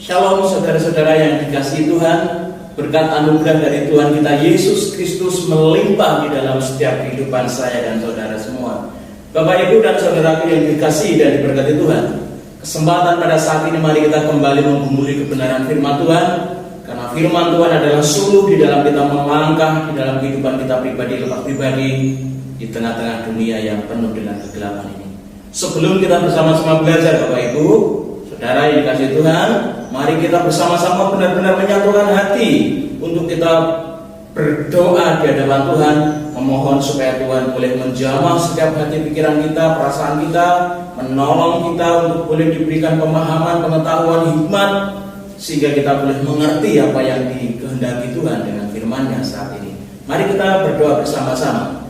Shalom saudara-saudara yang dikasihi Tuhan. Berkat anugerah dari Tuhan kita Yesus Kristus melimpah di dalam setiap kehidupan saya dan saudara semua. Bapak, Ibu, dan saudaraku yang dikasihi dan diberkati Tuhan, kesempatan pada saat ini mari kita kembali menggumuli kebenaran firman Tuhan. Karena firman Tuhan adalah suluh di dalam kita melangkah di dalam kehidupan kita pribadi lepas pribadi di tengah-tengah dunia yang penuh dengan kegelapan ini. Sebelum kita bersama-sama belajar, Bapak Ibu, saudara yang dikasihi Tuhan, mari kita bersama-sama benar-benar menyatukan hati untuk kita berdoa di hadapan Tuhan, memohon supaya Tuhan boleh menjamah setiap hati pikiran kita, perasaan kita, menolong kita untuk boleh diberikan pemahaman, pengetahuan, hikmat, sehingga kita boleh mengerti apa yang dikehendaki Tuhan dengan firman-Nya saat ini. Mari kita berdoa bersama-sama.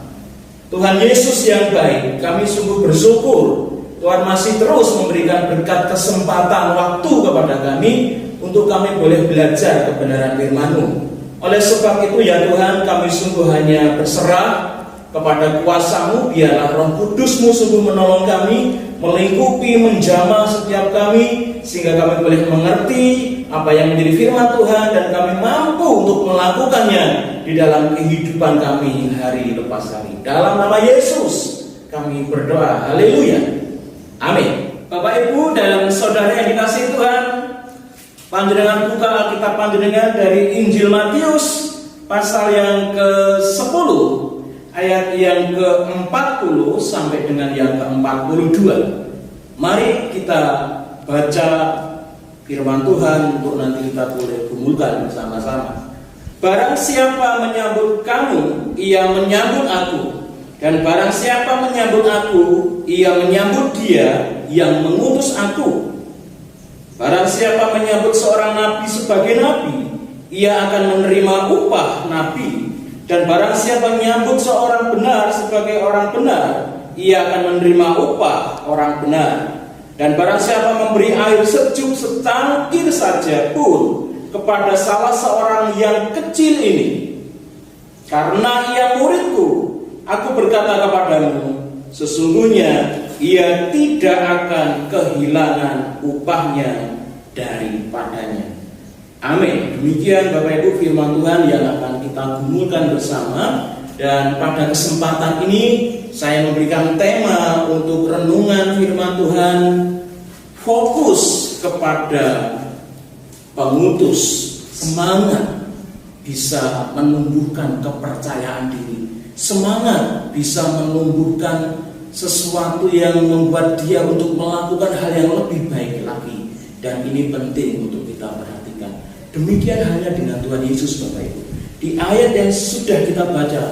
Tuhan Yesus yang baik, kami sungguh bersyukur Tuhan masih terus memberikan berkat kesempatan waktu kepada kami untuk kami boleh belajar kebenaran firman-Mu. Oleh sebab itu ya Tuhan, kami sungguh hanya berserah kepada kuasa-Mu. Biarlah Roh Kudus-Mu sungguh menolong kami, melingkupi, menjamah setiap kami, sehingga kami boleh mengerti apa yang menjadi firman Tuhan dan kami mampu untuk melakukannya di dalam kehidupan kami hari lepas hari. Dalam nama Yesus kami berdoa. Haleluya. Amin. Bapak, Ibu, dan saudara yang dikasihi Tuhan, panjenengan buka Alkitab panjenengan dari Injil Matius pasal yang ke-10 ayat yang ke-40 sampai dengan yang ke-42. Mari kita baca firman Tuhan untuk nanti kita boleh gumulkan bersama-sama. Barang siapa menyambut kamu, ia menyambut aku. Dan barang siapa menyambut aku, ia menyambut dia yang mengutus aku. Barang siapa menyambut seorang nabi sebagai nabi, ia akan menerima upah nabi. Dan barang siapa menyambut seorang benar sebagai orang benar, ia akan menerima upah orang benar. Dan barang siapa memberi air sejuk secangkir saja pun kepada salah seorang yang kecil ini, karena ia muridku, aku berkata kepadamu, sesungguhnya ia tidak akan kehilangan upahnya daripadanya. Amin. Demikian Bapak Ibu firman Tuhan yang akan kita gumulkan bersama. Dan pada kesempatan ini saya memberikan tema untuk renungan firman Tuhan, fokus kepada pengutus. Semangat bisa menumbuhkan kepercayaan diri, semangat bisa menumbuhkan sesuatu yang membuat dia untuk melakukan hal yang lebih baik lagi. Dan ini penting untuk kita perhatikan. Demikian halnya dengan Tuhan Yesus, Bapak Ibu. Di ayat yang sudah kita baca,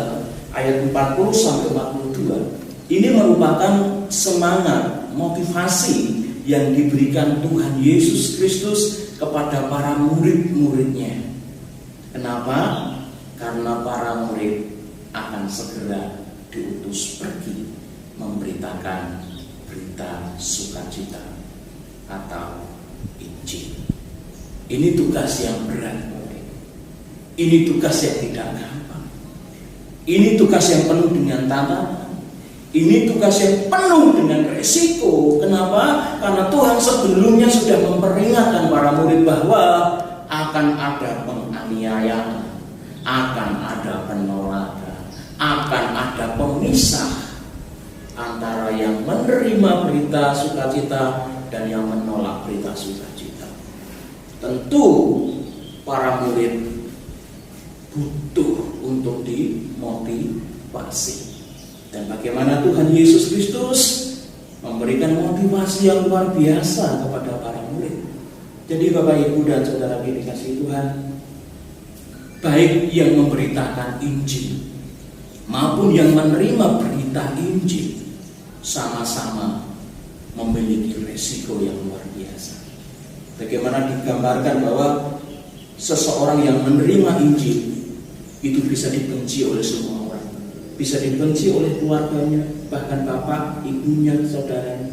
ayat 40 sampai 42, ini merupakan semangat, motivasi yang diberikan Tuhan Yesus Kristus kepada para murid-muridnya. Kenapa? Karena para murid akan segera diutus pergi memberitakan berita sukacita atau Injil. Ini tugas yang berat. Ini tugas yang tidak gampang. Ini tugas yang penuh dengan tantangan. Ini tugas yang penuh dengan resiko. Kenapa? Karena Tuhan sebelumnya sudah memperingatkan para murid bahwa akan ada penganiayaan, akan ada penolakan, akan ada pemisah antara yang menerima berita sukacita dan yang menolak berita sukacita. Tentu para murid butuh untuk dimotivasi. Dan bagaimana Tuhan Yesus Kristus memberikan motivasi yang luar biasa kepada para murid. Jadi Bapak, Ibu, dan saudara yang dikasihi Tuhan, baik yang memberitakan Injil maupun yang menerima berita Injil sama-sama memiliki resiko yang luar biasa. Bagaimana digambarkan bahwa seseorang yang menerima Injil itu bisa dibenci oleh semua orang, bisa dibenci oleh keluarganya, bahkan bapak, ibunya, saudaranya.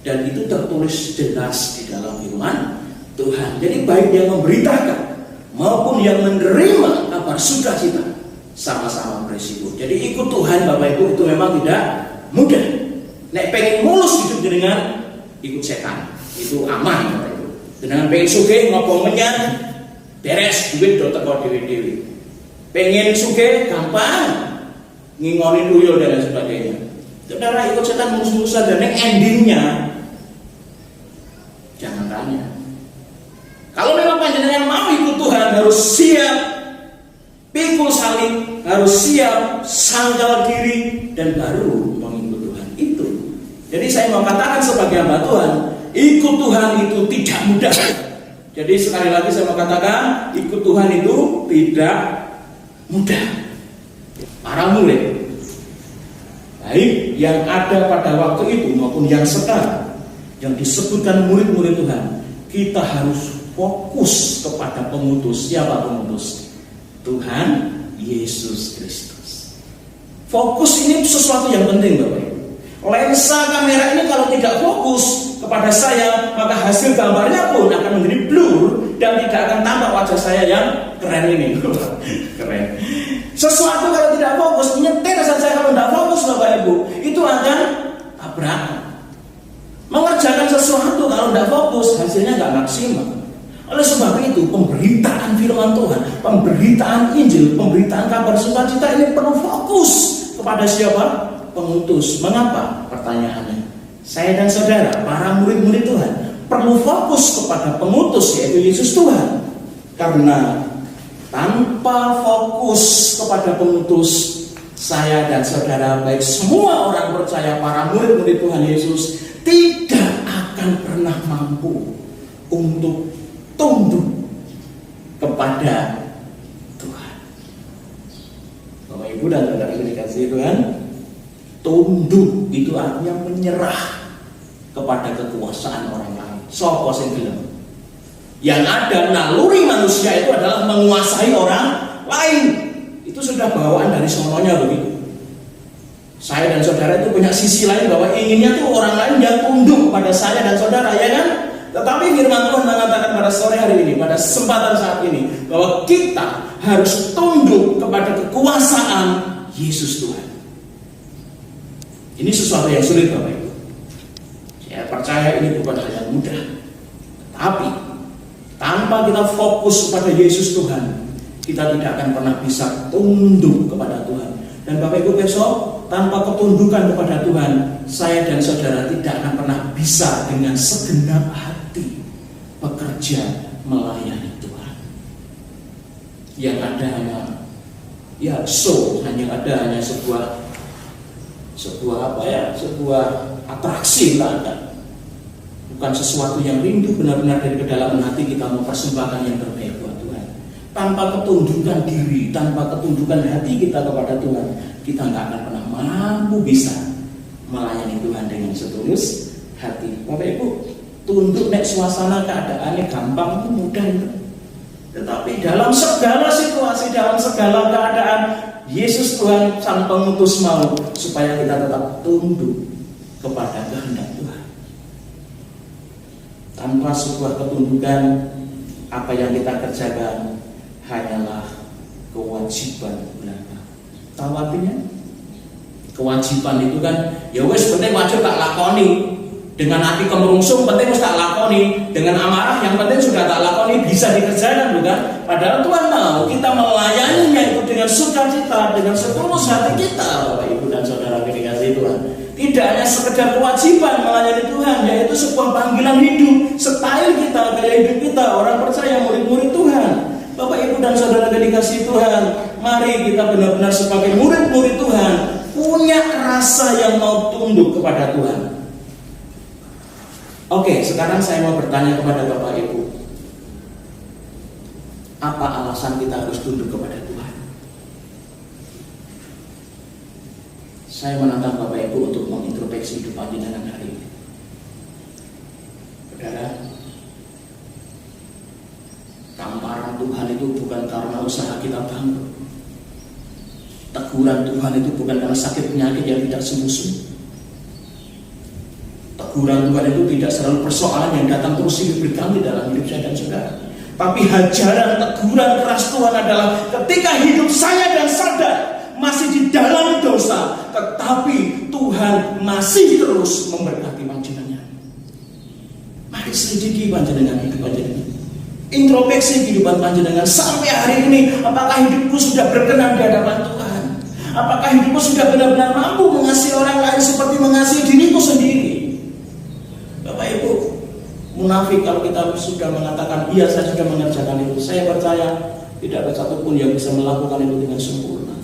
Dan itu tertulis jelas di dalam firman Tuhan. Jadi baik yang memberitakan maupun yang menerima kabar sukacita sama-sama beresiko. Jadi ikut Tuhan, Bapak Ibu, itu memang tidak mudah. Nek pengen mulus hidup dengan ikut setan, itu aman, Bapak Ibu. Dengan pengen sugih ngobong menyan, beres duit do teko dhewe-dhewe. Pengen sugih gampang, ngingoni tuyul dan lain sebagainya. Saudara, ikut setan mus-musan dan endingnya jangan tanya. Kalau memang panjenengan mau ikut Tuhan, harus siap pikul salib, harus siap sangkal diri, dan baru mengikut Tuhan. Itu. Jadi saya mau katakan sebagai hamba Tuhan, ikut Tuhan itu tidak mudah. Jadi sekali lagi saya mau katakan, ikut Tuhan itu tidak mudah. Para murid, baik yang ada pada waktu itu maupun yang sekarang, yang disebutkan murid-murid Tuhan, kita harus fokus kepada pemutus. Siapa pemutus? Tuhan Yesus Kristus. Fokus ini sesuatu yang penting, Bapak Ibu. Lensa kamera ini kalau tidak fokus kepada saya, maka hasil gambarnya pun akan menjadi blur dan tidak akan tampak wajah saya yang keren ini. Keren. Sesuatu kalau tidak fokus, nyetir saja kalau tidak fokus, Bapak Ibu, itu akan tabrakan. Mengerjakan sesuatu kalau tidak fokus, hasilnya nggak maksimal. Oleh sebab itu, pemberitaan firman Tuhan, pemberitaan Injil, pemberitaan kabar sukacita ini perlu fokus kepada siapa? Pengutus. Mengapa? Pertanyaannya. Saya dan saudara, para murid-murid Tuhan, perlu fokus kepada pengutus, yaitu Yesus Tuhan. Karena tanpa fokus kepada pengutus, saya dan saudara, baik semua orang percaya, para murid-murid Tuhan Yesus, tidak akan pernah mampu untuk tunduk kepada Tuhan. Bapak Ibu dan saudara yang dikasihi Tuhan, tunduk itu artinya menyerah kepada kekuasaan orang lain. Sapa sing gelem? Yang ada naluri manusia itu adalah menguasai orang lain. Itu sudah bawaan dari sononya begitu. Saya dan saudara itu punya sisi lain bahwa inginnya tuh orang lain yang tunduk kepada saya dan saudara, ya kan? Tetapi firman Tuhan mengatakan pada sore hari ini, pada kesempatan saat ini, bahwa kita harus tunduk kepada kekuasaan Yesus Tuhan. Ini sesuatu yang sulit, Bapak Ibu. Saya percaya ini bukan hal yang mudah. Tapi tanpa kita fokus kepada Yesus Tuhan, kita tidak akan pernah bisa tunduk kepada Tuhan. Dan Bapak Ibu besok, tanpa ketundukan kepada Tuhan, saya dan saudara tidak akan pernah bisa dengan segenap hati bekerja melayani Tuhan. Yang ada hanya hanya sebuah atraksi belaka. Bukan sesuatu yang rindu benar-benar dari kedalaman hati kita mempersembahkan yang terbaik buat Tuhan. Tanpa ketundukan diri, tanpa ketundukan hati kita kepada Tuhan, kita nggak akan pernah mampu bisa melayani Tuhan dengan setulus hati. Bapak Ibu, tunduk nek suasana keadaannya gampang itu mudah itu. Tetapi dalam segala situasi, dalam segala keadaan, Yesus Tuhan Sang Pengutus mau supaya kita tetap tunduk kepada kehendak Tuhan. Tanpa sebuah ketundukan, apa yang kita kerjakan hanyalah kewajiban belaka. Tahu artinya? Kewajiban itu kan, ya wes penting wajib tak lakoni. Dengan hati kemerungsung penting harus tak lakoni. Dengan amarah yang penting sudah tak lakoni, bisa dikerjakan bukan? Padahal Tuhan mau kita melayaninya itu dengan sukacita, dengan setulus hati kita, Bapak Ibu dan saudara yang dikasihi Tuhan. Tidak hanya sekedar kewajiban melayani Tuhan, yaitu sebuah panggilan hidup, style kita, gaya hidup kita, orang percaya, murid-murid Tuhan. Bapak Ibu dan saudara yang dikasihi Tuhan, mari kita benar-benar sebagai murid-murid Tuhan punya rasa yang mau tunduk kepada Tuhan. Oke, sekarang saya mau bertanya kepada Bapak Ibu, apa alasan kita harus tunduk kepada Tuhan? Saya menantang Bapak Ibu untuk mengintrospeksi hidup panjenengan hari ini. Saudara, tamparan Tuhan itu bukan karena usaha kita bangkrut. Teguran Tuhan itu bukan karena sakit penyakit yang tidak sembuh-sembuh. Teguran Tuhan itu tidak selalu persoalan yang datang terus silih berganti dalam hidup saya dan saudara. Tapi hajaran teguran keras Tuhan adalah ketika hidup saya dan sadar masih di dalam dosa, tetapi Tuhan masih terus memberkati panjenengan. Mari selidiki panjenengan hidup panjenengan. Introspeksi kehidupan panjenengan sampai hari ini, apakah hidupku sudah berkenan di hadapan Tuhan? Apakah hidupku sudah benar-benar mampu mengasihi orang lain seperti mengasihi diriku sendiri? Bapak Ibu, munafik kalau kita sudah mengatakan iya saya sudah mengerjakan itu. Saya percaya tidak ada satupun yang bisa melakukan itu dengan sempurna.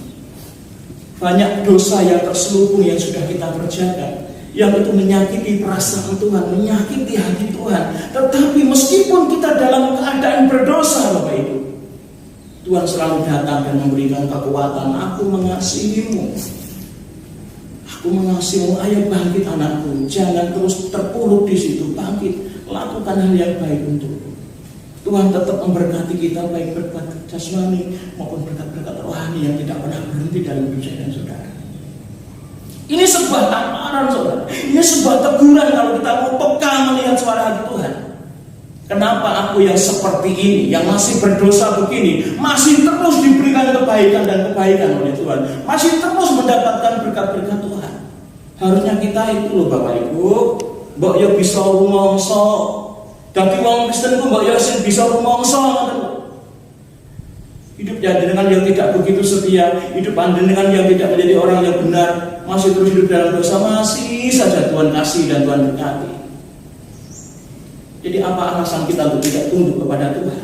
Banyak dosa yang terselubung yang sudah kita kerjakan, yang itu menyakiti perasaan Tuhan, menyakiti hati Tuhan. Tetapi meskipun kita dalam keadaan berdosa, Bapak Ibu, Tuhan selalu datang dan memberikan kekuatan. Aku mengasihimu. Aku mengasihimu. Ayo bangkit anakku. Jangan terus terpuruk di situ. Bangkit. Lakukan hal yang baik untukku. Tuhan tetap memberkati kita, baik berkat jasmani maupun berkat-berkat rohani yang tidak pernah berhenti dalam hidup saya dan saudara. Ini sebuah tamparan, saudara. Ini sebuah teguran kalau kita mau peka melihat suara hati Tuhan. Kenapa aku yang seperti ini, yang masih berdosa begini, masih terus diberikan kebaikan dan kebaikan oleh Tuhan, masih terus mendapatkan berkat-berkat Tuhan? Harusnya kita itu loh Bapak Ibu, mbok yo bisa rumangsa. Dadi wong Kristen ku mbok yo bisa rumangsa ngoten. Hidup panjenengan yang tidak begitu setia, hidup panjenengan yang tidak menjadi orang yang benar, masih terus hidup dalam dosa, masih saja Tuhan kasih dan Tuhan berkati. Jadi apa alasan kita untuk tidak tunduk kepada Tuhan?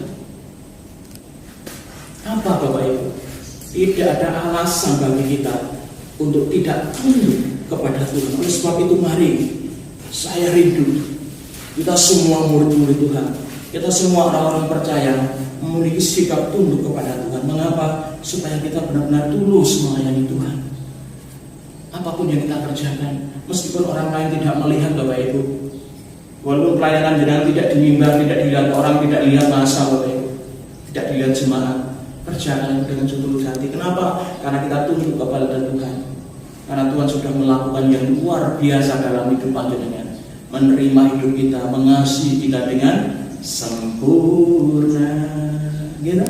Apa Bapak Ibu? Tidak ada alasan bagi kita untuk tidak tunduk kepada Tuhan. Oleh sebab itu mari saya rindu kita semua murid-murid Tuhan, kita semua orang-orang percaya memiliki sikap tunduk kepada Tuhan. Mengapa? Supaya kita benar-benar tulus melayani Tuhan. Apapun yang kita kerjakan, meskipun orang lain tidak melihat Bapak Ibu, walaupun pelayanan jenengan tidak dimimbar, tidak dilihat orang, tidak dilihat masa Bapak Ibu, tidak dilihat jemaat, kerjakan dengan setulus hati. Kenapa? Karena kita tunduk kepada Tuhan. Karena Tuhan sudah melakukan yang luar biasa dalam hidup panjenengan, menerima hidup kita, mengasihi kita dengan sempurna. Gitu?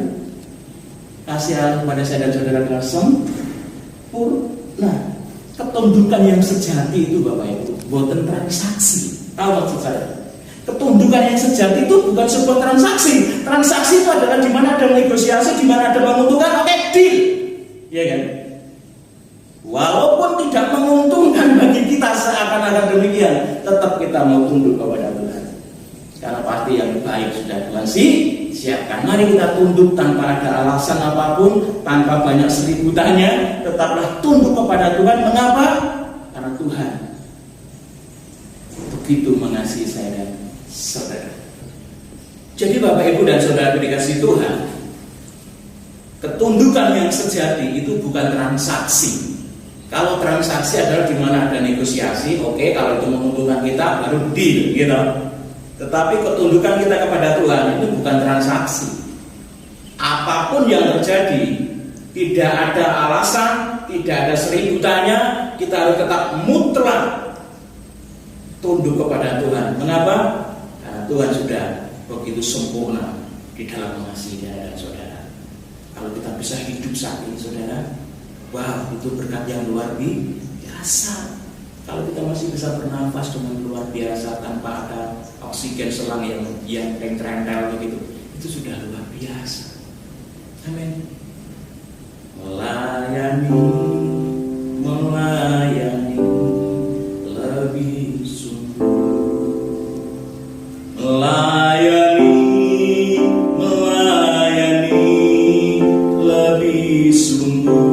Kasihan kepada saya dan saudara dengan sempurna. Ketundukan yang sejati itu Bapak Ibu, boten transaksi. Tahu maksud saya? Ketundukan yang sejati itu bukan sebuah transaksi. Transaksi itu adalah di mana ada negosiasi, di mana ada menguntungkan, oke, deal. Iya kan? Walaupun tidak menguntungkan bagi kita seakan-akan demikian, tetap kita mau tunduk kepada Tuhan. Karena pasti yang baik sudah Tuhan siapkan. Mari kita tunduk tanpa ada alasan apapun, tanpa banyak seributannya, tetaplah tunduk kepada Tuhan. Mengapa? Karena Tuhan begitu mengasihi saya dan saudara. Jadi Bapak Ibu dan saudara dikasih Tuhan, ketundukan yang sejati itu bukan transaksi. Kalau transaksi adalah di mana ada negosiasi, oke, kalau itu menguntungkan kita baru deal, gitu. Tetapi ketundukan kita kepada Tuhan itu bukan transaksi. Apapun yang terjadi, tidak ada alasan, tidak ada seributannya, kita harus tetap mutlak tunduk kepada Tuhan. Mengapa? Karena Tuhan sudah begitu sempurna di dalam mengasihi dan saudara. Kalau kita bisa hidup saat ini saudara, wow, itu berkat yang luar biasa. Kalau kita masih bisa bernafas dengan luar biasa tanpa ada oksigen selang yang rentel begitu, itu sudah luar biasa. Amin. Melayani lebih sungguh, melayani lebih sungguh.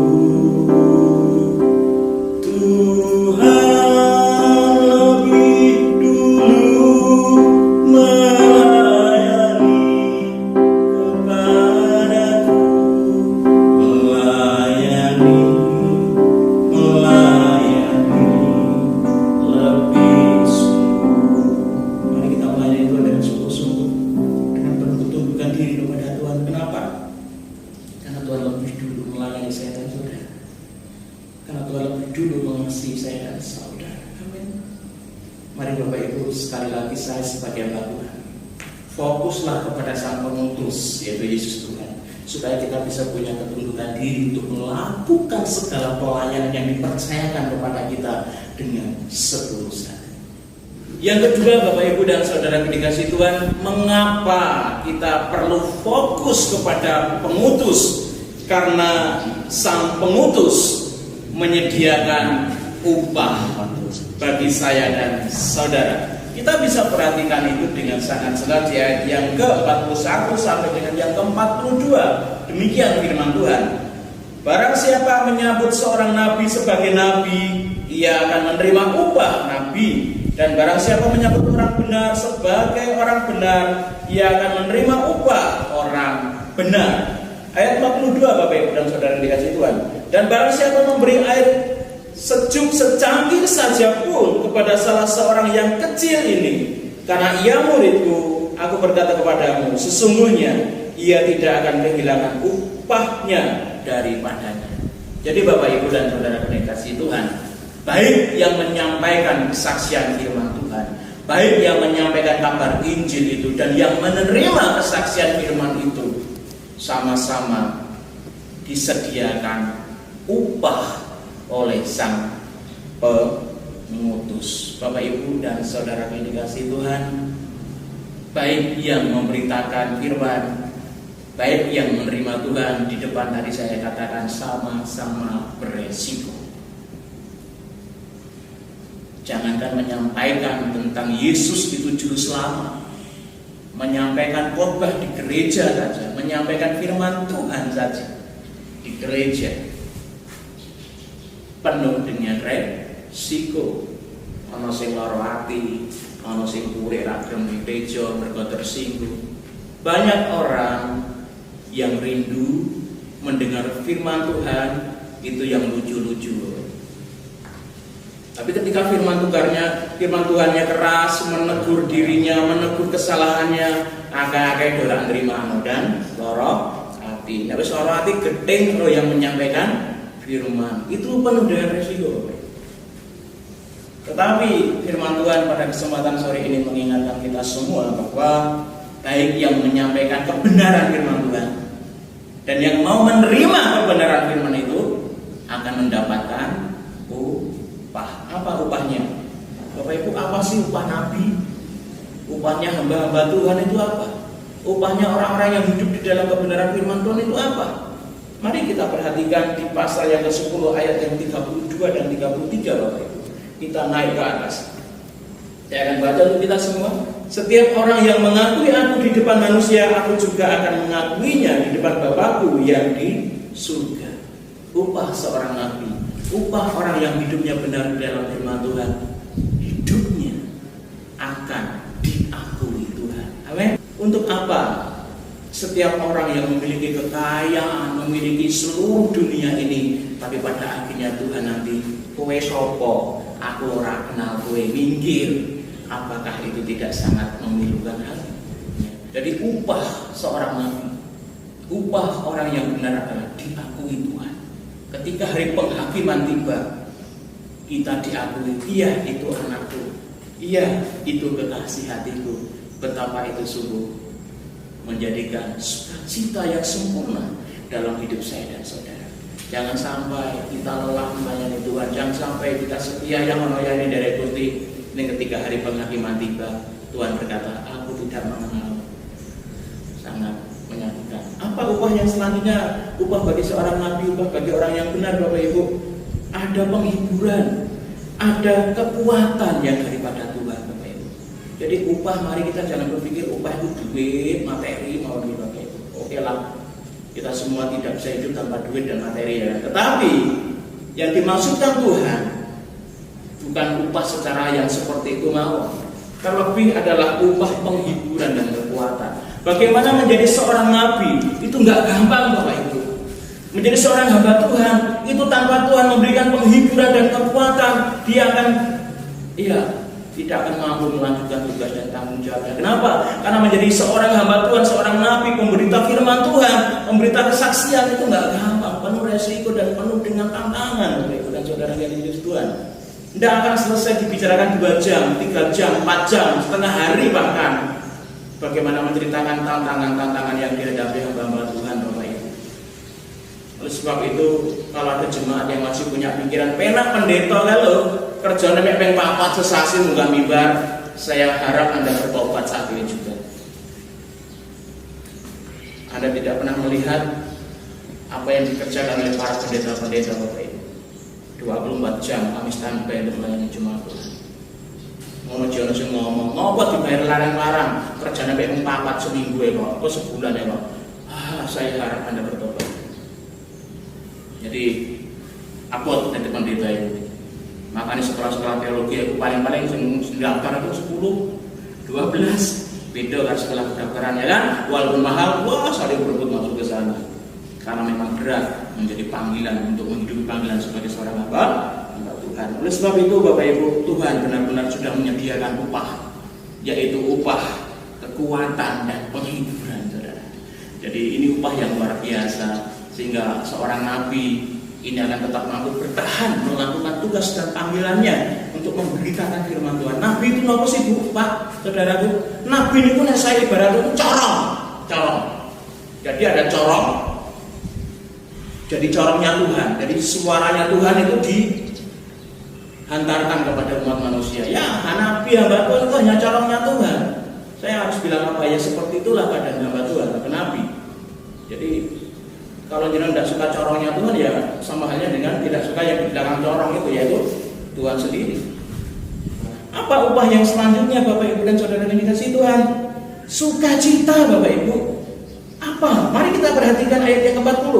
Mari Bapak Ibu, sekali lagi saya sebagai hamba Tuhan, fokuslah kepada Sang Pengutus, yaitu Yesus Tuhan, supaya kita bisa punya ketundukan diri untuk melakukan segala pelayanan yang dipercayakan kepada kita dengan setulus hati. Yang kedua, Bapak Ibu dan Saudara dikasih Tuhan, mengapa kita perlu fokus kepada pengutus? Karena sang pengutus menyediakan upah bagi saya dan saudara. Kita bisa perhatikan itu dengan sangat jelas di ayat yang ke-41 sampai dengan yang ke-42. Demikian firman Tuhan. Barang siapa menyambut seorang nabi sebagai nabi, ia akan menerima upah nabi. Dan barang siapa menyambut orang benar sebagai orang benar, ia akan menerima upah orang benar. Ayat 42, Bapak Ibu dan Saudara dikasih Tuhan. Dan barang siapa memberi air sejuk secangkir saja pun kepada salah seorang yang kecil ini, karena ia muridku, aku berkata kepadamu, sesungguhnya ia tidak akan kehilangan upahnya daripadanya. Jadi Bapak Ibu dan Saudara dikasih Tuhan, baik yang menyampaikan kesaksian firman Tuhan, baik yang menyampaikan kabar Injil itu, dan yang menerima kesaksian firman itu, sama-sama disediakan upah oleh sang pengutus. Bapak Ibu dan Saudara yang dikasih Tuhan, baik yang memberitakan firman, baik yang menerima Tuhan, di depan tadi saya katakan sama-sama beresiko. Jangankan menyampaikan tentang Yesus itu juru selamat, menyampaikan khotbah di gereja saja, menyampaikan firman Tuhan saja di gereja, penuh dengan resiko. Ana sing lara ati, ana sing kurik ragam di gereja mergo tersinggung. Banyak orang yang rindu mendengar firman Tuhan itu yang lucu-lucu. Tapi ketika firman Tuhannya keras, menegur dirinya, menegur kesalahannya, agak-agak dorak nerima dan loro hati. Nah, wis loro hati gedeng yang menyampaikan firman. Itu penuh dengan resiko. Tetapi firman Tuhan pada kesempatan sore ini mengingatkan kita semua bahwa baik yang menyampaikan kebenaran firman Tuhan dan yang mau menerima kebenaran firman itu akan mendapatkan upah. Apa upahnya? Bapak Ibu, apa sih upah nabi? Upahnya hamba-hamba Tuhan itu apa? Upahnya orang-orang yang hidup di dalam kebenaran firman Tuhan itu apa? Mari kita perhatikan di pasal yang ke-10 ayat yang 32 dan 33, Bapak Ibu. Kita naik ke atas. Saya akan baca untuk kita semua. Setiap orang yang mengakui aku di depan manusia, aku juga akan mengakuinya di depan Bapakku yang di surga. Upah seorang nabi, upah orang yang hidupnya benar dalam firman Tuhan, hidupnya akan diakui Tuhan. Amin. Untuk apa? Setiap orang yang memiliki kekayaan, memiliki seluruh dunia ini, tapi pada akhirnya Tuhan nanti, kowe sopo, aku ora kenal kowe, minggir. Apakah itu tidak sangat memilukan hati? Jadi upah seorang nabi, upah orang yang benar adalah diakui Tuhan. Ketika hari penghakiman tiba, kita diakui, iya itu anakku, iya itu kekasih hatiku. Betapa itu sungguh menjadikan sukacita yang sempurna dalam hidup saya dan saudara. Jangan sampai kita lelah melayani Tuhan, jangan sampai kita setia yang melayani dari Gusti. Ini ketika hari penghakiman tiba, Tuhan berkata, aku tidak mengenal. Sangat menyakitkan. Apa upah yang selanjutnya? Upah bagi seorang nabi, upah bagi orang yang benar, Bapak Ibu. Ada penghiburan, ada kekuatan yang daripada Tuhan, Bapak Ibu. Jadi upah, mari kita jangan berpikir upah itu duit, materi, mau di Bapak Ibu. Oke lah, kita semua tidak bisa hidup tanpa duit dan materi ya. Tetapi yang dimaksudkan Tuhan bukan upah secara yang seperti itu mau. Terlebih adalah upah penghiburan dan kekuatan. Bagaimana menjadi seorang nabi itu nggak gampang, Bapak Ibu. Menjadi seorang hamba Tuhan itu tanpa Tuhan memberikan penghiburan dan kekuatan, dia akan tidak akan mampu melanjutkan tugas dan tanggung jawabnya. Kenapa? Karena menjadi seorang hamba Tuhan, seorang nabi, pemberita firman Tuhan, pemberita kesaksian itu nggak gampang, penuh resiko dan penuh dengan tantangan, Bapak Ibu dan saudara yang diutus Tuhan. Tidak akan selesai dibicarakan 2 jam, 3 jam, 4 jam, setengah hari bahkan. Bagaimana menceritakan tantangan-tantangan yang dihadapi hamba-hamba Tuhan, Bapak Ibu. Oleh sebab itu, kalau ada jemaat yang masih punya pikiran penak pendeta kalau kerjanya peng papat sesasi munggah mimbar, saya harap Anda bertobat saat ini juga. Anda tidak pernah melihat apa yang dikerjakan oleh para pendeta-pendeta Bapak Ibu. 24 jam kami standby untuk melayani jemaat Tuhan. Ngomong ngopo dibayar larang-larang, kerjanya sampai 4 seminggu ya kok, atau sebulan ya kok. Saya harap Anda bertobat. Jadi upload dari pendeta itu. Makanya sekolah-sekolah teologi aku paling-paling daftar itu 10, 12 beda kan sekolah pendaftaran ya kan, walaupun mahal, saling berebut masuk ke sana karena memang berat menjadi panggilan untuk menghidupi panggilan sebagai seorang hamba Tuhan. Oleh sebab itu Bapak Ibu, Tuhan benar-benar sudah menyediakan upah, yaitu upah kekuatan dan penghiburan, saudara. Jadi ini upah yang luar biasa, sehingga seorang nabi ini akan tetap mampu bertahan melakukan tugas dan panggilannya untuk memberitakan firman Tuhan. Nabi itu apa sih Bu, Pak, saudaraku? Nabi itu saya ibaratnya corong. Jadi ada corong. Jadi corongnya Tuhan. Jadi suaranya Tuhan itu dihantarkan kepada umat manusia. Ya, Nabi hamba Tuhan itu hanya corongnya Tuhan. Saya harus bilang apa ya, seperti itulah keadaan hamba Tuhan, Nabi. Jadi kalau jangan tidak suka corongnya Tuhan, ya sama halnya dengan tidak suka yang di belakang corong itu, yaitu Tuhan sendiri. Apa upah yang selanjutnya Bapak Ibu dan Saudara yang dikasihi Tuhan? Sukacita Bapak Ibu. Apa? Mari kita perhatikan ayat yang ke-40.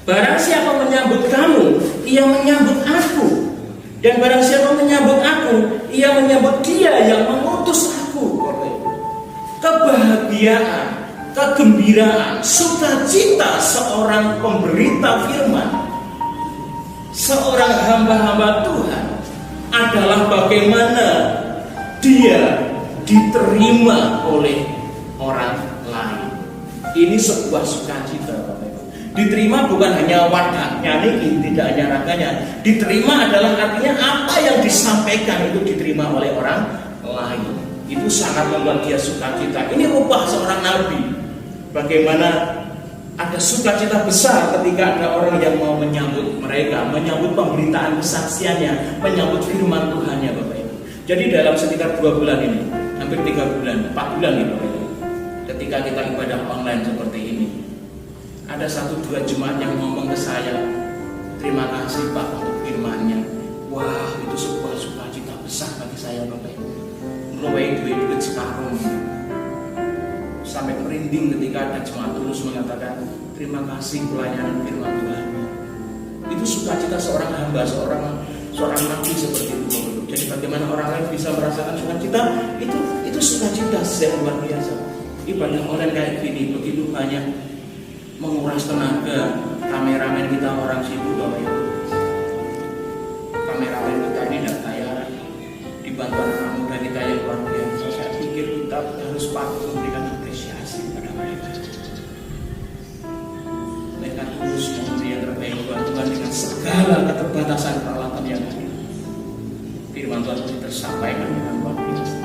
Barang siapa menyambut kamu, ia menyambut aku. Dan barang siapa menyambut aku, ia menyambut dia yang mengutus aku. Bapak Ibu. Kebahagiaan, kegembiraan, sukacita seorang pemberita firman, seorang hamba-hamba Tuhan adalah bagaimana dia diterima oleh orang lain. Ini sebuah sukacita, Bapak Ibu. Diterima bukan hanya wadahnya niki, tidak hanya raganya. Diterima adalah artinya apa yang disampaikan itu diterima oleh orang lain. Itu sangat membuat dia sukacita. Ini upah seorang nabi. Bagaimana ada sukacita besar ketika ada orang yang mau menyambut mereka, menyambut pemberitaan kesaksiannya, menyambut firman Tuhannya, Bapak Ibu. Jadi dalam sekitar 2 bulan ini, hampir 3 bulan, 4 bulan nih Bapak Ibu, ketika kita ibadah online seperti ini, ada 1-2 jemaat yang ngomong ke saya, terima kasih Pak untuk firman-Nya. Wah, itu sebuah sukacita besar bagi saya, Bapak Ibu. Mulai duit sekarang sampai merinding ketika ada jemaat terus mengatakan terima kasih pelayanan firman Tuhan. Itu sukacita seorang hamba, seorang nabi seperti itu. Jadi bagaimana orang lain bisa merasakan sukacita, itu sukacita yang luar biasa. Ibadah online kayak gini begitu banyak menguras tenaga. Kameramen kita orang sibuk, Bapak Ibu. Kameramen kita ini tidak bayaran, dibantu anak muda kita yang luar biasa. Saya pikir kita harus patut memberikan apresiasi pada mereka. Mereka terus memberi yang terbaik buat Tuhan dengan segala keterbatasan peralatan yang ada. Firman Tuhan itu tersampaikan dengan luar biasa.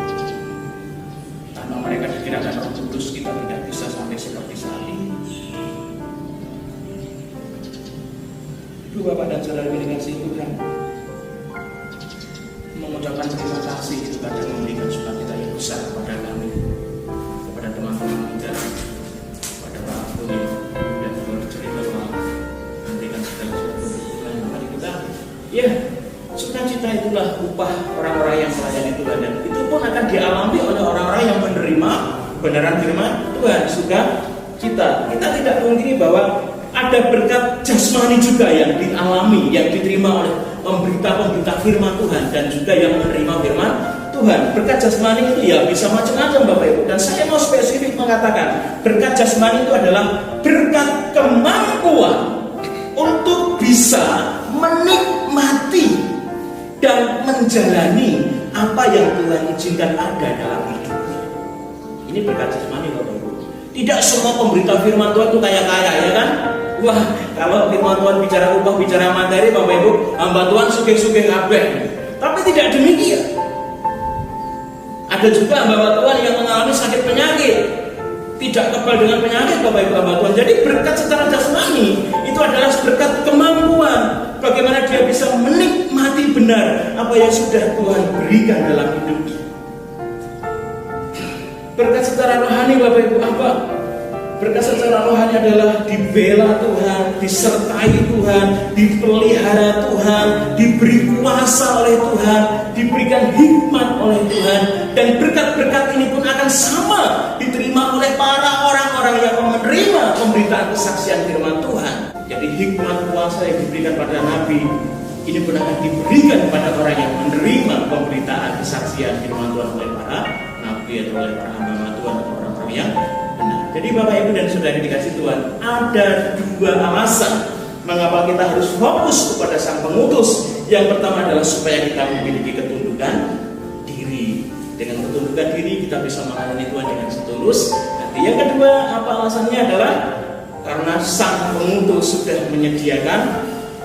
Tanpa mereka dikirakan Roh Kudus, kita tidak bisa sampai seperti saat ini. Ibu Bapak dan Saudara yang dikasihi Tuhan, mengucapkan terima kasih kepada memberikan sukacita yang besar kepada kami, kepada teman-teman muda, kepada Pak Buni dan kepada cerita memberikan segala sesuatu Tuhan kepada kita. Ya, sukacita itulah upah orang-orang yang melayani Tuhan, dan itu pun akan dialami oleh orang-orang yang menerima kebenaran firman Tuhan. Sukacita, kita tidak memungkiri bahwa ada berkat jasmani juga yang dialami, yang diterima oleh pemberita-pemberita firman Tuhan dan juga yang menerima firman Tuhan. Berkat jasmani itu ya bisa macam-macam Bapak Ibu. Dan saya mau spesifik mengatakan berkat jasmani itu adalah berkat kemampuan untuk bisa menikmati dan menjalani apa yang Tuhan izinkan ada dalam hidupnya. Ini berkat jasmani Bapak Ibu. Tidak semua pemberita firman Tuhan itu kaya-kaya, ya kan? Wah, kalau firman Tuhan bicara upah, bicara materi, Bapak Ibu, hamba Tuhan sugih-sugih kabeh. Tapi tidak demikian. Ada juga hamba Tuhan yang mengalami sakit penyakit, tidak kebal dengan penyakit, Bapak Ibu hamba Tuhan. Jadi berkat secara jasmani itu adalah berkat kemampuan, bagaimana dia bisa menikmati benar apa yang sudah Tuhan berikan dalam hidupnya. Bapak Ibu apa? Berkat secara rohani adalah dibela Tuhan, disertai Tuhan, dipelihara Tuhan, diberi kuasa oleh Tuhan, diberikan hikmat oleh Tuhan. Dan berkat-berkat ini pun akan sama diterima oleh para orang-orang yang menerima pemberitaan kesaksian firman Tuhan. Jadi hikmat kuasa yang diberikan pada Nabi ini pun akan diberikan pada orang yang menerima pemberitaan kesaksian firman Tuhan oleh para Nabi atau oleh para hamba Tuhan atau orang-orang yang benar. Jadi Bapak Ibu dan Saudara dikasih Tuhan, ada dua alasan mengapa kita harus fokus kepada Sang Pengutus. Yang pertama adalah supaya kita memiliki ketundukan diri. Dengan ketundukan diri kita bisa melayani Tuhan dengan setulus hati. Yang kedua, apa alasannya adalah karena Sang Pengutus sudah menyediakan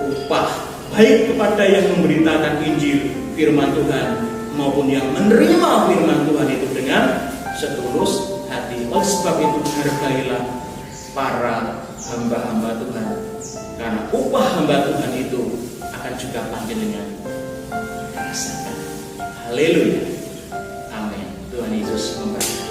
upah, baik kepada yang memberitakan Injil firman Tuhan maupun yang menerima firman Tuhan itu dengan setulus hati. Oleh sebab itu hargailah para hamba-hamba Tuhan, karena upah hamba Tuhan itu akan juga panjenengan rasakan. Haleluya. Amin. Tuhan Yesus memberkati.